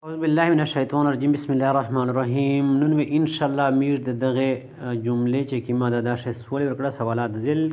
اعوذ بالله من الشیطان الرجیم بسم الله الرحمن الرحیم. نن به ان شاء الله امیر د دغه جملے چې کیما دا داش سوال ورکړه سوالات ذیل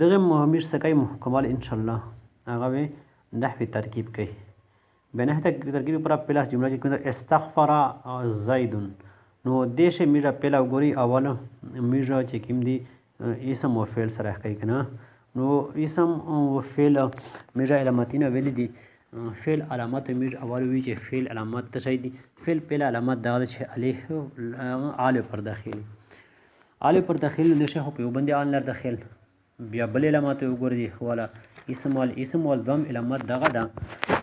دغه مهمش سکای محکمال ان شاء الله هغه نحوی ترکیب کوي. به نحوی ترکیب پر پلاس جمله چې کوم استغفر زید نو دیشه میرا پلا وګوري اوله میرا چې کوم دی اسم او فعل سره کوي کنه. نو اسم او فعل میرا علامتونه ویل دي. فعل علامت میر اول وی چې فعل علامت څه دي. فعل پلا علامت دا چې الف الف پر داخلي الف پر داخلي نشه په باندې ان لر داخل بیا بل علامات وګورئ والا اسم وال دوم علامت دغه ده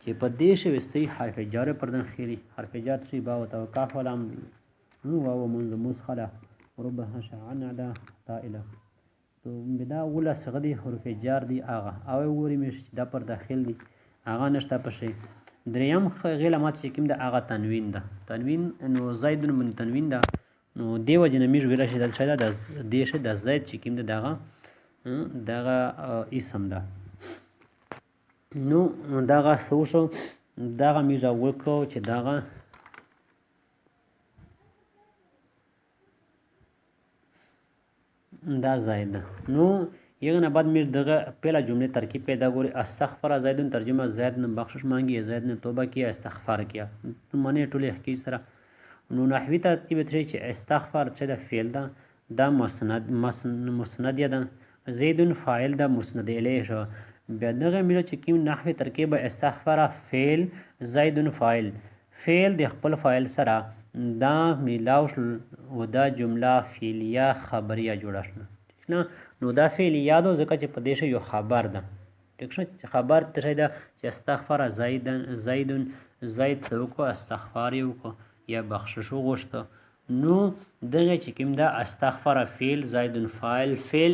چې په دې شوی صحیح حرف جر پر داخلي حرف جر سی با او کاف علام نو واو منذ مسخله ربها شعنا ده طائله تو بدا ولا صغدي حرف جر دي اغه او وګورئ مش دا پر داخل دي اغه نشته پښې دریم علامات چې کوم د اغه تنوین ده تنوین نو زید من تنوین ده نو دیو جنمیر ویل شي د شاده د دیشه د زید چې کوم دغه اسم ده. نو دغه سوشو دغه میرا وکړو چې دغه دا زائد نو یغه نه بعد میر دغه پہلا جمله ترکیب پیدا ګوري استغفر زیدن ترجمه زید نه بخشش مانگی زید نے توبہ کیا استغفار کیا منه ټوله حقیقت سره. نو نحوی ترتیب ترې چې استغفر چې د فعل ده دا مسند ده زیدن فاعل دا مسند الیه شو. بیا دغه میره چې کوم نحوی ترکیب استغفر فعل زیدن فاعل فعل د خپل فاعل سره دا میلاو او دا جمله فعلیه خبریه جوړه شنه. نو دا فعلیه دو ځکه چې په دې یو خبر ده ټیک شو چې خبر ترې ده چې استغفر زیدن زید څوک استغفار یو کو یا بخشش وغوښته. نو دغه چې کوم دا استغفر فعل زیدن فاعل فعل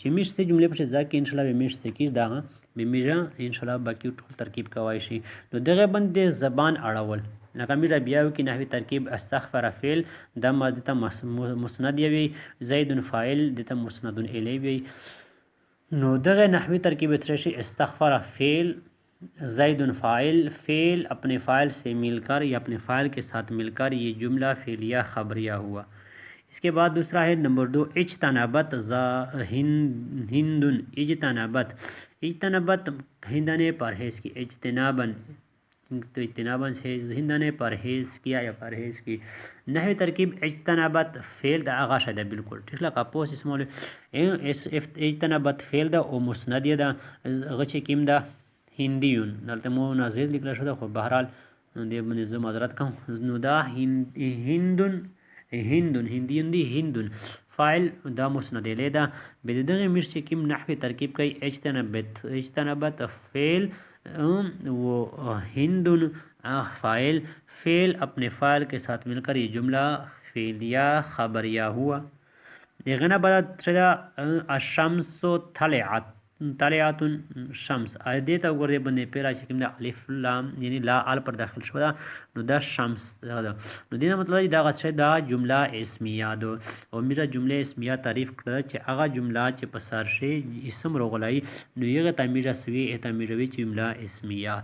چې میش ته جملې په ځای کې ان شاء الله به میش سکی دا به میرا ان شاء الله باقی ټول ترکیب کوي شي. نو دغه باندې زبان اړول لکه میرا بیاو کې نحوی ترکیب استغفر فعل د ماده ته مسند وي زید فاعل د ته مسند الیه وي. نو دغه نحوی ترکیب تر شي استغفر فعل زید فاعل فعل اپنے فاعل سے مل کر یا اپنے فاعل کے ساتھ مل کر یہ جملہ فعلیہ خبریہ ہوا. اس کے بعد دوسرا ہے نمبر 2 اجتنابت ہندن اجتنابت ہندنے پرہیز کی اجتنابن تو اجتنابن سے ہندنے پرہیز کیا یا پرہیز کی. نحوی ترکیب اجتنابت فعل دا آغاز ہے بالکل ٹھیک لگا پوس اسم اجتنابت فعل دا او مسند دا غچ کیم دا هندیون دلته مو نازل لیکل شو خو بهرحال دې باندې زه معذرت کوم. نو دا هندون هندیون دی هندون فاعل دا مسند الیه ده به دغه مش چې کوم نحوی ترکیب کوي اجتنابت فعل و هندون فاعل فعل اپنے فاعل کے ساتھ مل کر یہ جملہ فعلیہ خبریہ ہوا. یغنا بعد الشمس طلعت شمس دې ته وګورئ باندې پیرا چې کوم د الف لام یعنی لا ال پر داخل شو دا نو دا شمس دا نو دې مطلب دا غڅ دا جمله اسمیه ده او میرا جمله اسمیه تعریف کړه چې هغه جمله چې په سر شي اسم روغلای نو یغه تعمیره سوی تعمیروي جمله اسمیه.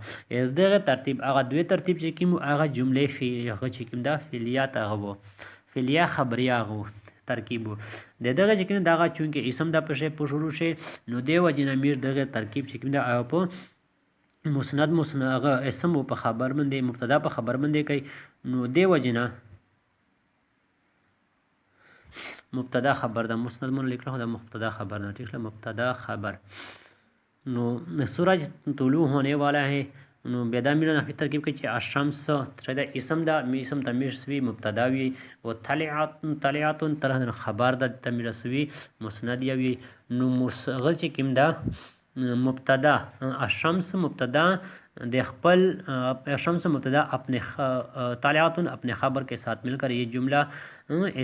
دغه ترتیب هغه دوی ترتیب چې کوم هغه جمله هغه چې کوم دا فعلیات هغه فعلیه خبریه هغه ترکیب د دغه چې کنه دغه چونکه اسم د پښې په شروع شي نو دی وجنه میر دغه ترکیب چې کنه او په مسند هغه اسم په خبر باندې مبتدا په خبر باندې کوي. نو دی وجنه مبتدا خبر د مسند مون لیکل هو د مبتدا خبر نه ٹھیک ہے مبتدا خبر. نو سورج طلوع ہونے والا ہے نو بیدا میرا نحوی ترکیب کې چې الشمس تر اسم دا اسم تمیر سوی مبتدا وی او طلعت طرح خبر د تمیر سوی مسند وی. نو مصغر چې کوم دا مبتدا الشمس مبتدا د خپل الشمس مبتدا اپنے طلعت اپنے خبر کے ساتھ مل کر یہ جملہ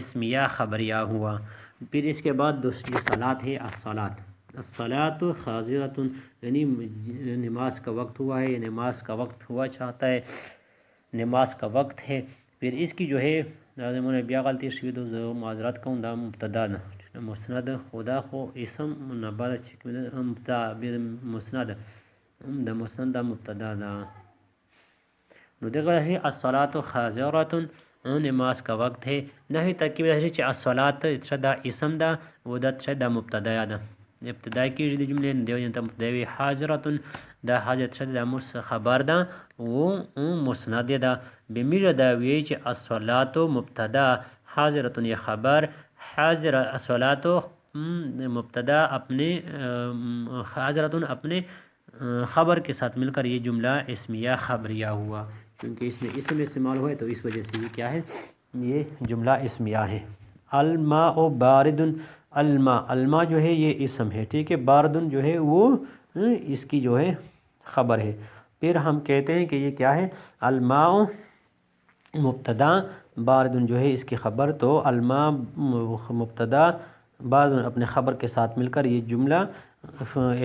اسمیہ خبریہ ہوا. پھر اس کے بعد دوسری صلات ہے الصلاۃ. الصلاۃ حاضرۃ یعنی نماز کا وقت ہوا ہے، نماز کا وقت ہوا چاہتا ہے، نماز کا وقت ہے. پھر اس کی جو ہے لازم نے بیا غلطی شوی دو معذرت کو دا مبتدا نہ مسند خدا خو اسم نبال مبتدا مسند دا مسند دا مبتدا دا نو دغه ہے الصلاۃ حاضرۃ نماز کا وقت ہے. نحوی ترکیب ہے چې الصلاۃ دا اسم دا و دا مبتدا دا ابتدا کی جملے دیو جنتا مبتدا حاضرۃ دا حاضر دا مس خبر دا و مسند دا بمیجه دا وی چې الصلاۃ مبتدا حاضرۃ یہ خبر حاضر الصلاۃ مبتدا اپنے حاضرۃ اپنے خبر کے ساتھ مل کر یہ جملہ اسمیہ خبریہ ہوا، کیونکہ اس میں اسم استعمال ہوئے تو اس وجہ سے یہ کیا ہے، یہ جملہ اسمیہ ہے. الماء بارد، الماء جو ہے یہ اسم ہے، ٹھیک ہے. باردن جو ہے وہ اس کی جو ہے خبر ہے. پھر ہم کہتے ہیں کہ یہ کیا ہے، الماء مبتدا باردن جو ہے اس کی خبر، تو الماء مبتدا باردن اپنے خبر کے ساتھ مل کر یہ جملہ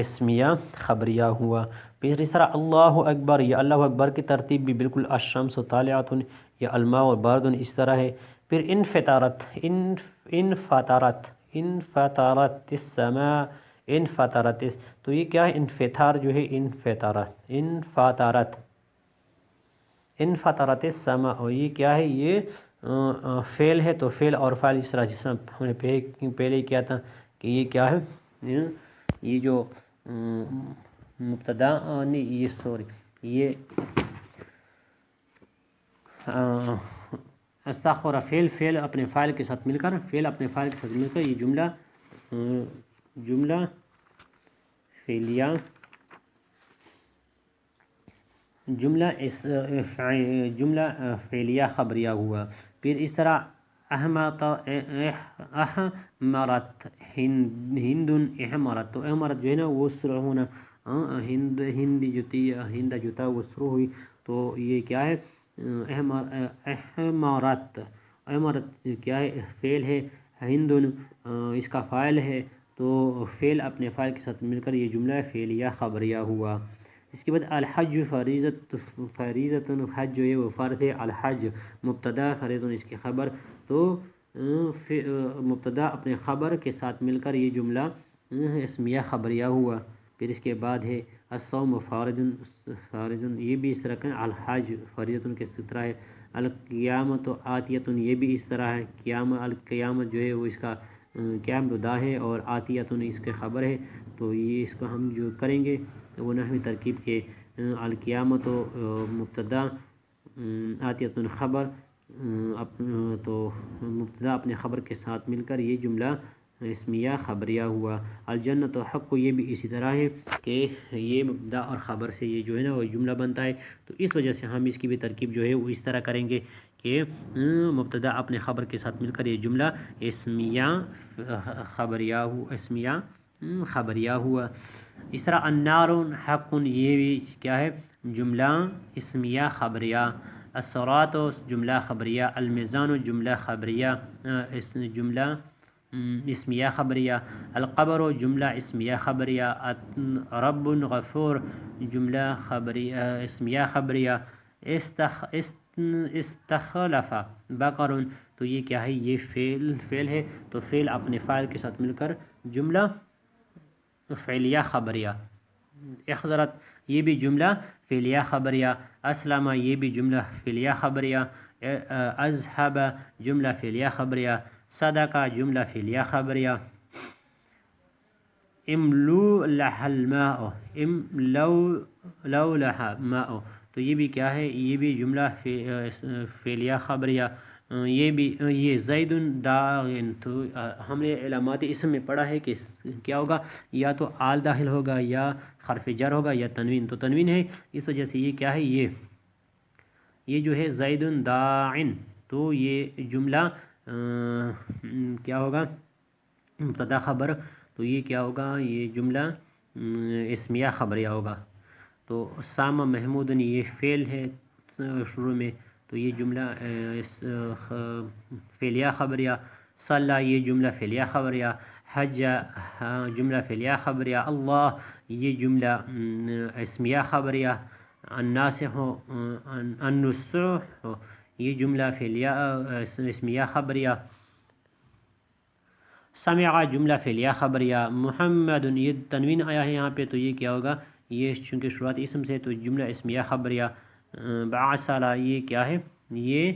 اسمیہ خبریہ ہوا. پھر اس طرح اللہ اکبر، یہ اللہ اکبر کی ترتیب بھی بالکل الشمس طالعۃ، یہ الماء اور باردن اس طرح ہے. پھر انفطارت، انفطارت السماء، انفطارت، تو یہ کیا ہے، انفطار جو ہے انفطارت السماء، اور یہ کیا ہے، یہ فعل ہے. تو فعل اور فاعل جس طرح ہم نے پہلے کیا تھا کہ یہ کیا ہے، یہ جو مبتدا نہیں یہ سوری یہ استغفر فعل اپنے فاعل کے ساتھ مل کر یہ جملہ فعلیہ خبریہ ہوا. پھر اس طرح احمرت ہند احمرت، تو احمرت جو ہے نا وہ شروع ہونا، ہند جوتا وہ شروع ہوئی، تو یہ کیا ہے، احمرت کیا ہے، فعل ہے، ہند اس کا فاعل ہے، تو فعل اپنے فاعل کے ساتھ مل کر یہ جملہ فعلیہ خبریہ ہوا. اس کے بعد الحج فریضۃ، حج جو ہے وہ فرض ہے. الحج مبتدا فریض اس کی خبر، تو مبتدا اپنے خبر کے ساتھ مل کر یہ جملہ اسمیہ خبریہ ہوا. پھر اس کے بعد ہے الصوم فرض، یہ بھی اس طرح کا، الحج فریضۃ کے طرح ہے. القیامت آتیۃ، یہ بھی اس طرح ہے. القیامت جو ہے وہ اس کا قیام دا ہے، اور آتیۃ اس کے خبر ہے. تو یہ اس کو ہم جو کریں گے وہ نحوی ترکیب کے القیامت مبتدا آتیۃ خبر، تو مبتدا اپنے خبر کے ساتھ مل کر یہ جملہ اسمیہ خبریہ ہوا. الجنت حق، یہ بھی اسی طرح ہے کہ یہ مبتدا اور خبر سے یہ جو ہے نا وہ جملہ بنتا ہے. تو اس وجہ سے ہم اس کی بھی ترکیب جو ہے وہ اس طرح کریں گے کہ مبتدا اپنے خبر کے ساتھ مل کر یہ جملہ اسمیہ خبریہ ہوا. اس طرح النار حق، یہ بھی کیا ہے، جملہ اسمیہ خبریہ. الصراط جملہ خبریہ. المیزان جملہ خبریہ، جملہ اسمیہ خبریہ. القبر جملہ اسمیہ خبریہ. رب غفور جملہ خبریہ اسمیہ خبریہ. استخلف بقر، تو یہ کیا ہے، یہ فعل ہے، تو فعل اپنے فاعل کے ساتھ مل کر جملہ فعلیہ خبریہ. اخذرت، یہ بھی جملہ فعلیہ خبریہ. اسلم، یہ بھی جملہ فعلیہ خبریہ. اذهب جملہ فعلیہ خبریہ. صدق جملہ فعلیہ خبریہ. املو لها الماء، املو لها ماء، تو یہ بھی کیا ہے، یہ بھی جملہ فعلیہ خبریہ. یہ بھی یہ زید داغن، تو ہم نے علامات اسم میں پڑھا ہے کہ کیا ہوگا، یا تو آل داخل ہوگا یا حرف جر ہوگا یا تنوین، تو تنوین ہے، اس وجہ سے یہ کیا ہے، یہ جو ہے زید داعن، تو یہ جملہ کیا ہوگا، مبتدا خبر، تو یہ کیا ہوگا، یہ جملہ اسمیہ خبریہ ہوگا. تو سامہ محمود، یہ فعل ہے شروع میں، تو یہ جملہ فعلیہ خبریہ. صلى یہ جملہ فعلیہ خبریہ، حج جملہ فعلیہ خبریہ، اللہ یہ جملہ اسمیہ خبریہ، الناسخ النسخ یہ جملہ فعلیہ اسمیہ خبریہ، سمع جملہ فعلیہ خبریہ، محمد یہ تنوین آیا ہے یہاں پہ تو یہ کیا ہوگا، یہ چونکہ شروعات اسم سے تو جملہ اسمیہ خبریہ، بعثلا یہ کیا ہے، یہ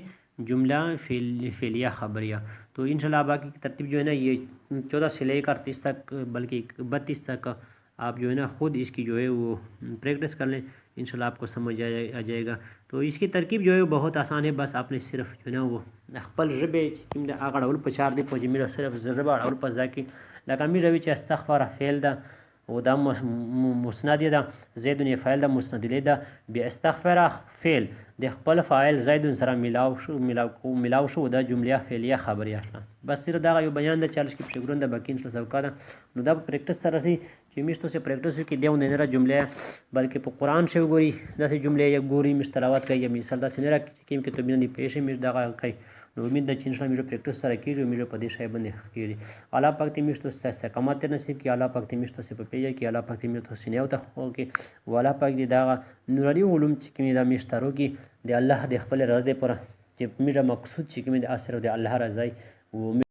جملہ فعلیہ خبریہ۔ تو انشاءاللہ باقی کی ترتیب جو ہے نا یہ 14 سے لے کر 30 تک بلکہ 32 تک آپ جو ہے نا خود اس کی جو ہے وہ پریکٹس کر لیں، انشاءاللہ آپ کو سمجھ آ جائے گا۔ تو اس کی ترکیب جو ہے وہ بہت آسان ہے، بس آپ نے صرف جو ہے نا وہ خپل ژبې چې کوم د هغه ډول په چار دی په جمله صرف ژبه اړول په ځای کې لکه میروي چې استغفر فعل ده و دا مسند ده، زید یې فاعل ده، مسند الیه ده، بیا استغفر فعل د خپل فاعل زید سره ملاو شو دا جمله فعلیه خبریه شوه. بس صرف دا یو بیان ده چې کې پرګرون د باقی انشاء الله ده نو دا پریکټس سره سي چې میشتو سے پریکټس کې دیو نه نه جمله بلکې په قران شی وګوري دا سي جمله یې ګوري مستلاوت کوي مثال دا سنره کې کې ته بینه پېښې مش دا کوي نو امید ده چې انشاءالله میرے پریکټس سره کیږي میرے په دې شی باندې کیږي. الله پاک دې میشتو سے کمات نصیب کی، الله پاک دې میشتو سے په پیږي کی، الله پاک دې میشتو سینیو ته خو کې والا پاک دې دا نورانی علوم چې کې دا میشترو کې د الله د خپل رضا پر چې میرا مقصود چې کې د اثر د الله رضای و